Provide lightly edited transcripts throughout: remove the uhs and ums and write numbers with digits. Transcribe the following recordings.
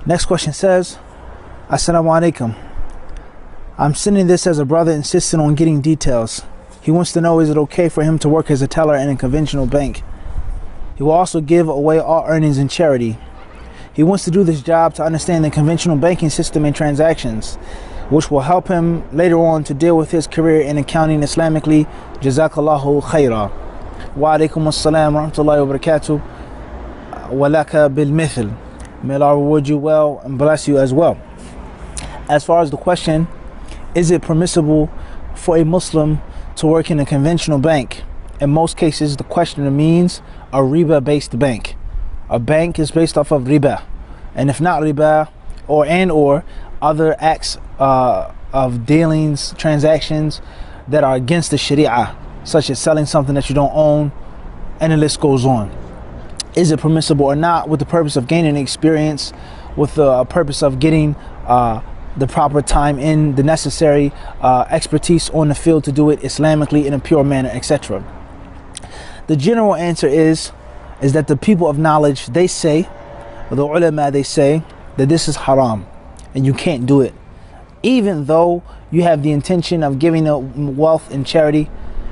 Next question says, Assalamu alaikum. I'm sending this as a brother insisting on getting details. He wants to know, is it okay for him to work as a teller in a conventional bank? He will also give away all earnings in charity. He wants to do this job to understand the conventional banking system and transactions, which will help him later on to deal with his career in accounting Islamically. Jazakallahu khaira. Wa alaikum assalam wa rahmatullahi wa barakatuh. Wa laka bil mithl. May Allah reward you well and bless you as well. As far as the question, is it permissible for a Muslim to work in a conventional bank? In most cases, the questioner means a riba-based bank. A bank is based off of riba, and if not riba, or other acts of dealings, transactions that are against the Sharia, such as selling something that you don't own, and the list goes on. Is it permissible or not, with the purpose of gaining experience, with the purpose of getting the proper time in, the necessary expertise on the field to do it Islamically in a pure manner, etc. The general answer is that the people of knowledge, they say, the ulama, they say that this is haram and you can't do it. Even though you have the intention of giving the wealth in charity,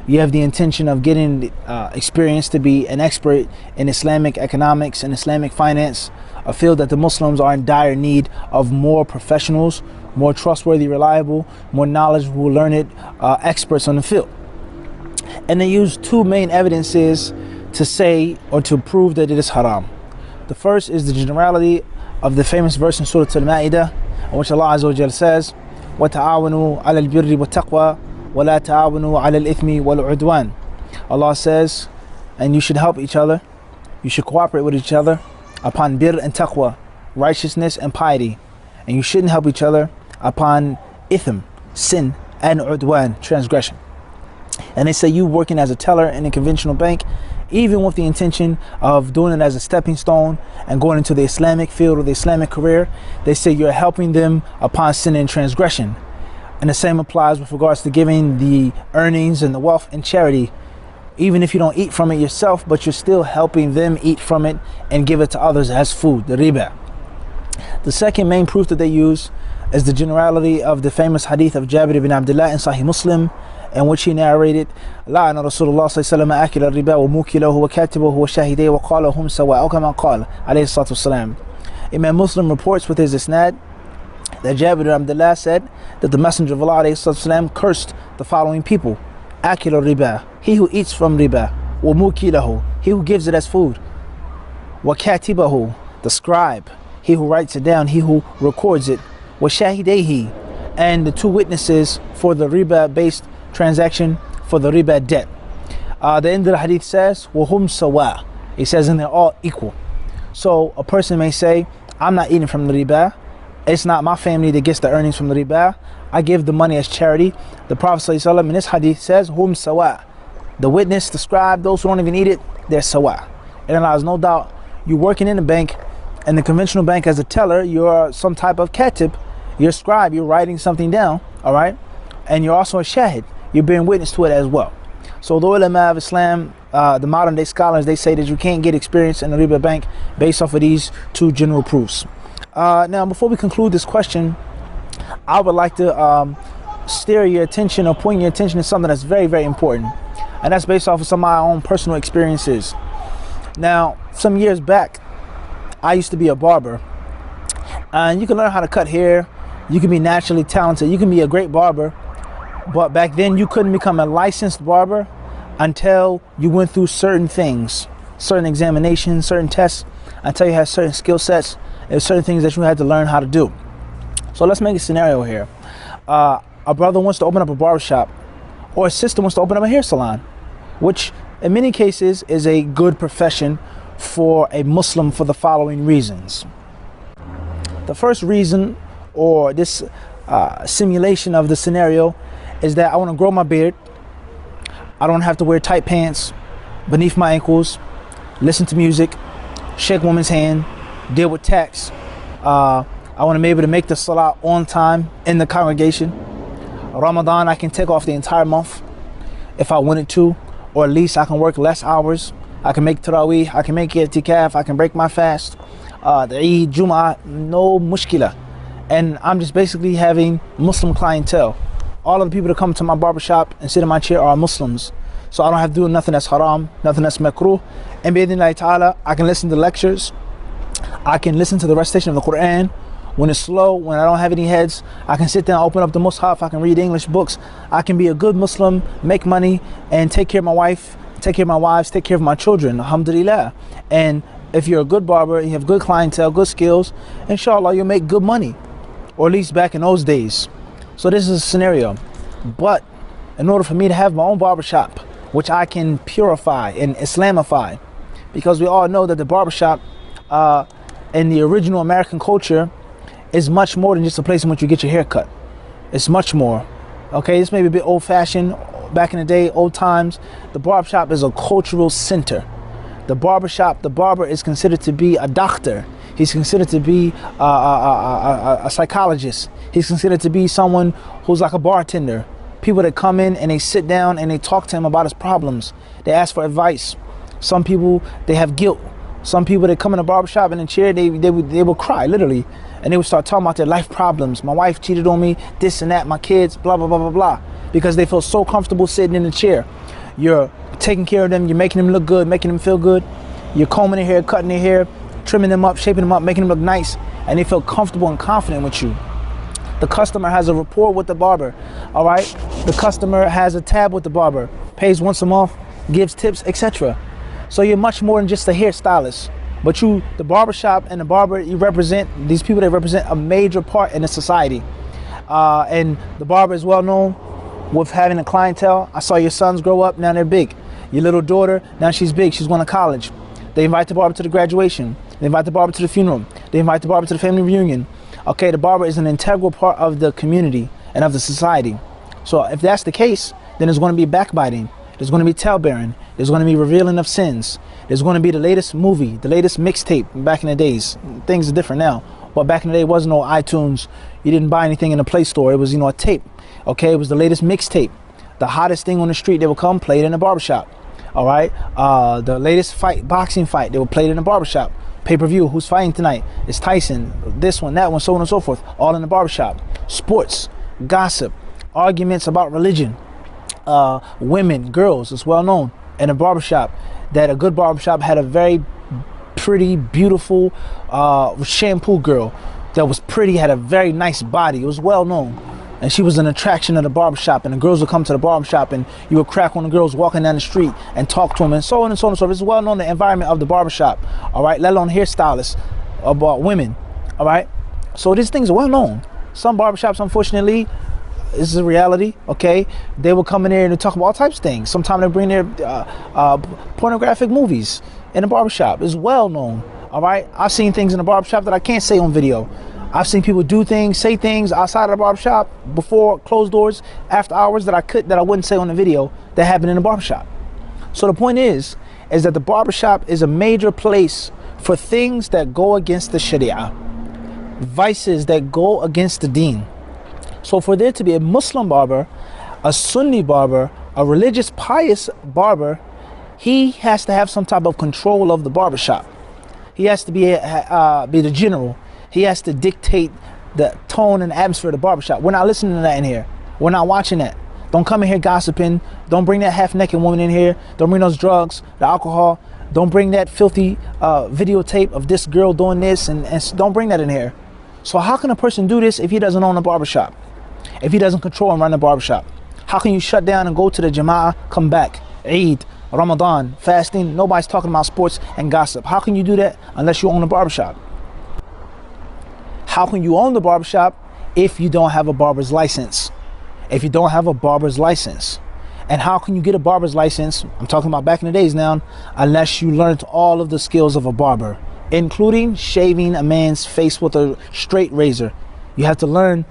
you have the intention of getting experience to be an expert in Islamic economics and Islamic finance, a field that the Muslims are in dire need of more professionals, more trustworthy, reliable, more knowledgeable, learned experts on the field. And they use two main evidences to say or to prove that it is haram. The first is the generality of the famous verse in Surah Al-Ma'idah, in which Allah Azza wa Jalla says, وَتَعَاوَنُوا عَلَى الْبِرِّ وَالتَّقْوَى وَلَا تَعَاوَنُوا عَلَى الْإِثْمِ وَالْعُدْوَانِ. Allah says, and you should help each other, you should cooperate with each other upon birr and taqwa, righteousness and piety, and you shouldn't help each other upon ithm, sin, and udwan, transgression. And they say you working as a teller in a conventional bank, even with the intention of doing it as a stepping stone and going into the Islamic field or the Islamic career, they say you're helping them upon sin and transgression. And the same applies with regards to giving the earnings and the wealth in charity. Even if you don't eat from it yourself, but you're still helping them eat from it and give it to others as food, the riba. The second main proof that they use is the generality of the famous hadith of Jabir ibn Abdullah in Sahih Muslim, in which he narrated, لَعَنَ رَسُولُ اللَّهِ صَلَّى اللَّهُ عَلَيْهِ وَسَلَّمَ أَكِلَ الرِّبَا وَمُوكِلَهُ وَكَاتِبَهُ وَشَاهِدَيْهِ وَقَالَ هُمْ سَوَاءٌ أَوْ كَمَا قَالَ عَلَيْهِ الصَّلَاةُ وَالسَّلَامُ. Imam Muslim reports with his isnad that Jabir ibn Abdullah said that the Messenger of Allah alayhi salatu cursed the following people: أَكِلَ الرِّبَا, he who eats from riba; وَمُوكِلَهُ, he who gives it as food; وَكَاتِبَهُ, the scribe, he who writes it down, he who records it; وَشَاهِدَيْهِ, and the two witnesses for the riba based transaction, for the riba debt. The end of the hadith says, وَهُمْ سَوَاءٌ, he says, and they're all equal. So a person may say, I'm not eating from the riba, it's not my family that gets the earnings from the riba, I give the money as charity. The Prophet ﷺ in this hadith says, hum sawa, the witness, the scribe, those who don't even eat it, they're sawa. And there's no doubt, you're working in a bank, in the conventional bank as a teller, you're some type of katib, you're a scribe, you're writing something down, all right? And you're also a shahid, you're being witness to it as well. So the ulama of Islam, the modern day scholars, they say that you can't get experience in the riba bank based off of these two general proofs. Now, before we conclude this question, I would like to steer your attention or point your attention to something that's very, very important. And that's based off of some of my own personal experiences. Now, some years back, I used to be a barber. And you can learn how to cut hair. You can be naturally talented. You can be a great barber. But back then, you couldn't become a licensed barber until you went through certain things, certain examinations, certain tests, until you had certain skill sets. There's certain things that you had to learn how to do. So let's make a scenario here. A brother wants to open up a barbershop, or a sister wants to open up a hair salon, which in many cases is a good profession for a Muslim for the following reasons. The first reason, or this simulation of the scenario, is that I want to grow my beard. I don't have to wear tight pants beneath my ankles, listen to music, shake woman's hand, deal with tax. I want to be able to make the salah on time in the congregation. Ramadan, I can take off the entire month if I wanted to, or at least I can work less hours. I can make tarawih, I can make i'tikaf, I can break my fast. the Eid, Jum'ah, no mushkila. And I'm just basically having Muslim clientele. All of the people that come to my barbershop and sit in my chair are Muslims. So I don't have to do nothing that's haram, nothing that's makruh. And bi'idhnillahi ta'ala, I can listen to lectures. I can listen to the recitation of the Quran. When it's slow, when I don't have any heads, I can sit down, open up the Mus'haf, I can read English books. I can be a good Muslim, make money, and take care of my wife, take care of my wives, take care of my children, alhamdulillah. And if you're a good barber, you have good clientele, good skills, inshallah, you'll make good money. Or at least back in those days. So this is a scenario. But in order for me to have my own barbershop, which I can purify and Islamify, because we all know that the barbershop in the original American culture is much more than just a place in which you get your hair cut. It's much more. Okay, this may be a bit old-fashioned. Back in the day, old times, the barbershop is a cultural center. The barber is considered to be a doctor. He's considered to be a psychologist. He's considered to be someone who's like a bartender. People that come in and they sit down and they talk to him about his problems. They ask for advice. Some people, they have guilt. Some people that come in a barbershop in a chair, they will cry, literally. And they would start talking about their life problems. My wife cheated on me, this and that, my kids, blah, blah, blah, blah, blah. Because they feel so comfortable sitting in the chair. You're taking care of them, you're making them look good, making them feel good. You're combing their hair, cutting their hair, trimming them up, shaping them up, making them look nice. And they feel comfortable and confident with you. The customer has a rapport with the barber, all right? The customer has a tab with the barber, pays once a month, gives tips, etc. So you're much more than just a hairstylist. But you, the barbershop and the barber, you represent, these people, they represent a major part in the society. And the barber is well known with having a clientele. I saw your sons grow up, now they're big. Your little daughter, now she's big, she's going to college. They invite the barber to the graduation. They invite the barber to the funeral. They invite the barber to the family reunion. Okay, the barber is an integral part of the community and of the society. So if that's the case, then there's going to be backbiting. There's going to be talebearing. There's going to be revealing of sins. There's going to be the latest movie, the latest mixtape back in the days. Things are different now. But back in the day, it wasn't no iTunes. You didn't buy anything in the Play Store. It was, a tape. Okay, it was the latest mixtape. The hottest thing on the street, they would come play it in the barbershop. All right, the latest fight, boxing fight, they would play it in the barbershop. Pay-per-view, who's fighting tonight? It's Tyson, this one, that one, so on and so forth, all in the barbershop. Sports, gossip, arguments about religion, women, girls, it's well known in a barbershop that a good barbershop had a very pretty, beautiful shampoo girl that was pretty, had a very nice body. It was well known. And she was an attraction of the barbershop, and the girls would come to the barbershop and you would crack on the girls walking down the street and talk to them and so on and so on and so forth. It's well known the environment of the barbershop, all right, let alone hairstylists, about women, all right? So these things are well known. Some barbershops, unfortunately, this is a reality, okay? They will come in there and talk about all types of things. Sometimes they bring their pornographic movies in the barbershop. It's well known, all right? I've seen things in the barbershop that I can't say on video. I've seen people do things, say things outside of the barbershop, before closed doors, after hours, that I wouldn't say on the video, that happened in the barbershop. So the point is that the barbershop is a major place for things that go against the Sharia, vices that go against the deen. So for there to be a Muslim barber, a Sunni barber, a religious, pious barber, he has to have some type of control of the barbershop. He has to be the general. He has to dictate the tone and atmosphere of the barbershop. We're not listening to that in here. We're not watching that. Don't come in here gossiping. Don't bring that half-naked woman in here. Don't bring those drugs, the alcohol. Don't bring that filthy videotape of this girl doing this, and don't bring that in here. So how can a person do this if he doesn't own a barbershop? If he doesn't control and run the barbershop? How can you shut down and go to the Jama'ah, come back, Eid, Ramadan, fasting? Nobody's talking about sports and gossip. How can you do that unless you own a barbershop? How can you own the barbershop if you don't have a barber's license? If you don't have a barber's license? And how can you get a barber's license, I'm talking about back in the days now, unless you learned all of the skills of a barber, including shaving a man's face with a straight razor. You have to learn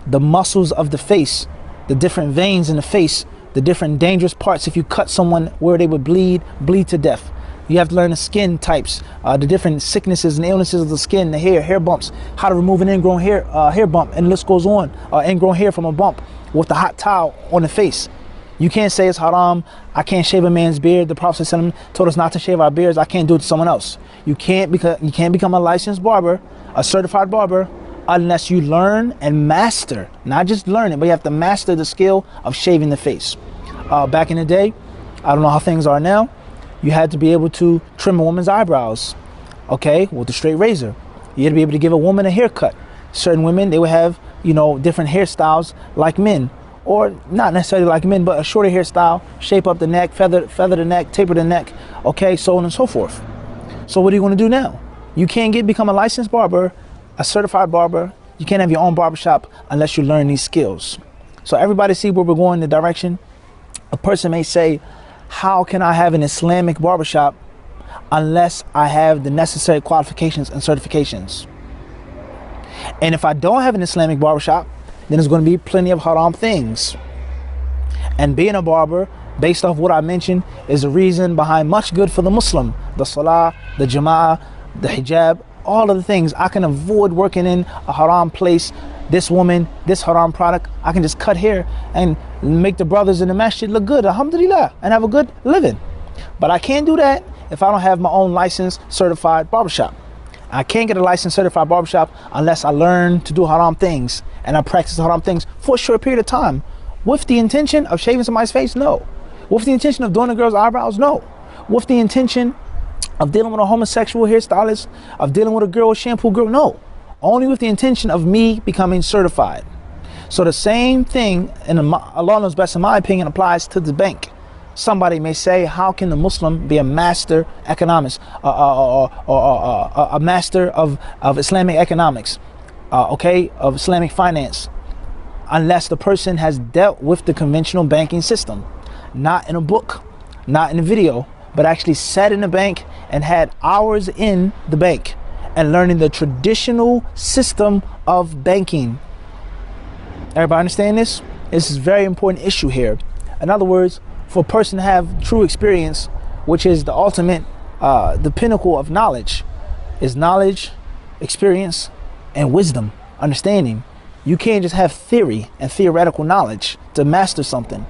the muscles of the face, the different veins in the face, the different dangerous parts. If you cut someone where they would bleed to death. You have to learn the skin types, the different sicknesses and illnesses of the skin, the hair bumps, how to remove an ingrown hair bump, and the list goes on. Ingrown hair from a bump with the hot towel on the face. You can't say it's haram. I can't shave a man's beard. The Prophet ﷺ told us not to shave our beards. I can't do it to someone else. You can't become a licensed barber, a certified barber, unless you learn and master, not just learn it, but you have to master the skill of shaving the face. Back in the day, I don't know how things are now, you had to be able to trim a woman's eyebrows, okay, with a straight razor. You had to be able to give a woman a haircut. Certain women, they would have, you know, different hairstyles like men, or not necessarily like men, but a shorter hairstyle, shape up the neck, feather the neck, taper the neck, okay, so on and so forth. So what are you going to do now? You can't become a licensed barber, a certified barber. You can't have your own barbershop unless you learn these skills. So everybody see where we're going, the direction. A person may say, how can I have an Islamic barbershop unless I have the necessary qualifications and certifications? And if I don't have an Islamic barbershop, then there's going to be plenty of haram things. And being a barber, based off what I mentioned, is a reason behind much good for the Muslim. The salah, the jama'ah, the hijab, all of the things. I can avoid working in a haram place. This woman, this haram product, I can just cut hair and make the brothers in the masjid look good, alhamdulillah, and have a good living. But I can't do that if I don't have my own licensed certified barbershop. I can't get a licensed certified barbershop unless I learn to do haram things and I practice haram things for a short period of time. With the intention of shaving somebody's face? No. With the intention of doing a girl's eyebrows? No. With the intention of dealing with a homosexual hairstylist, of dealing with a girl, shampoo girl? No. Only with the intention of me becoming certified. So the same thing, and Allah knows best, in my opinion, applies to the bank. Somebody may say, how can the Muslim be a master economist, or a master of Islamic economics, of Islamic finance, unless the person has dealt with the conventional banking system, not in a book, not in a video, but actually sat in a bank and had hours in the bank and learning the traditional system of banking. Everybody understand this? This is a very important issue here. In other words, for a person to have true experience, which is the ultimate, the pinnacle of knowledge, is knowledge, experience, and wisdom, understanding. You can't just have theory and theoretical knowledge to master something.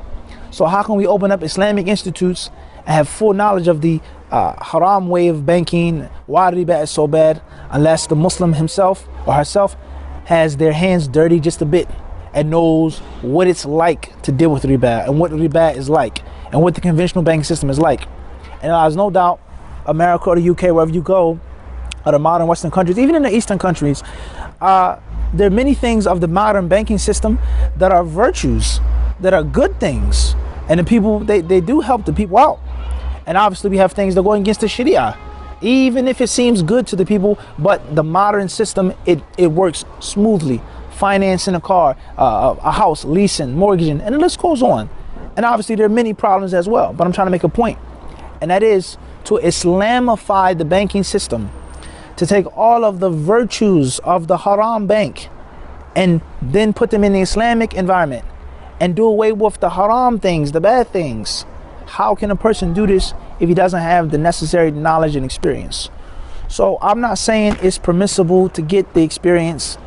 So how can we open up Islamic institutes and have full knowledge of the haram way of banking, why riba is so bad, unless the Muslim himself or herself has their hands dirty just a bit and knows what it's like to deal with riba and what riba is like and what the conventional banking system is like. And there's no doubt America or the UK, wherever you go, or the modern Western countries, even in the Eastern countries, there are many things of the modern banking system that are virtues, that are good things. And the people, they do help the people out. And obviously we have things that go against the Sharia, even if it seems good to the people, but the modern system, it works smoothly. Financing a car, a house, leasing, mortgaging, and the list goes on. And obviously there are many problems as well, but I'm trying to make a point. And that is to Islamify the banking system, to take all of the virtues of the haram bank and then put them in the Islamic environment and do away with the haram things, the bad things. How can a person do this if he doesn't have the necessary knowledge and experience? So I'm not saying it's permissible to get the experience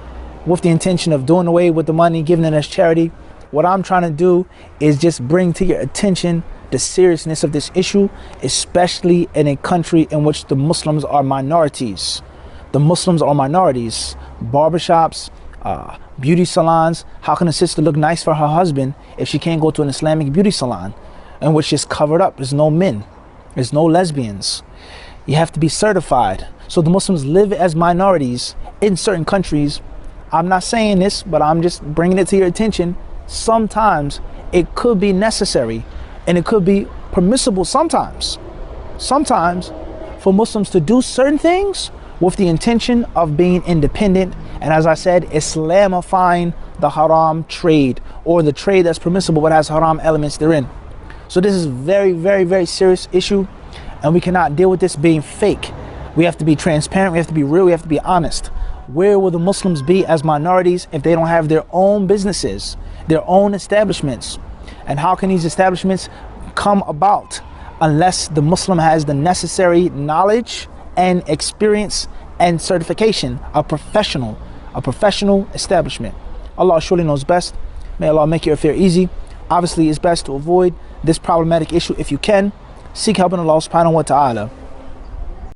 with the intention of doing away with the money, giving it as charity. What I'm trying to do is just bring to your attention the seriousness of this issue, especially in a country in which the Muslims are minorities. The Muslims are minorities. Barbershops, beauty salons. How can a sister look nice for her husband if she can't go to an Islamic beauty salon in which it's covered up? There's no men. There's no lesbians. You have to be certified. So the Muslims live as minorities in certain countries. I'm not saying this, but I'm just bringing it to your attention. Sometimes it could be necessary and it could be permissible sometimes for Muslims to do certain things with the intention of being independent. And as I said, Islamifying the haram trade, or the trade that's permissible but has haram elements therein. So this is very, very, very serious issue, and we cannot deal with this being fake. We have to be transparent. We have to be real. We have to be honest. Where will the Muslims be as minorities if they don't have their own businesses, their own establishments? And how can these establishments come about unless the Muslim has the necessary knowledge and experience and certification, a professional establishment? Allah surely knows best. May Allah make your affair easy. Obviously, it's best to avoid this problematic issue if you can. Seek help in Allah subhanahu wa ta'ala.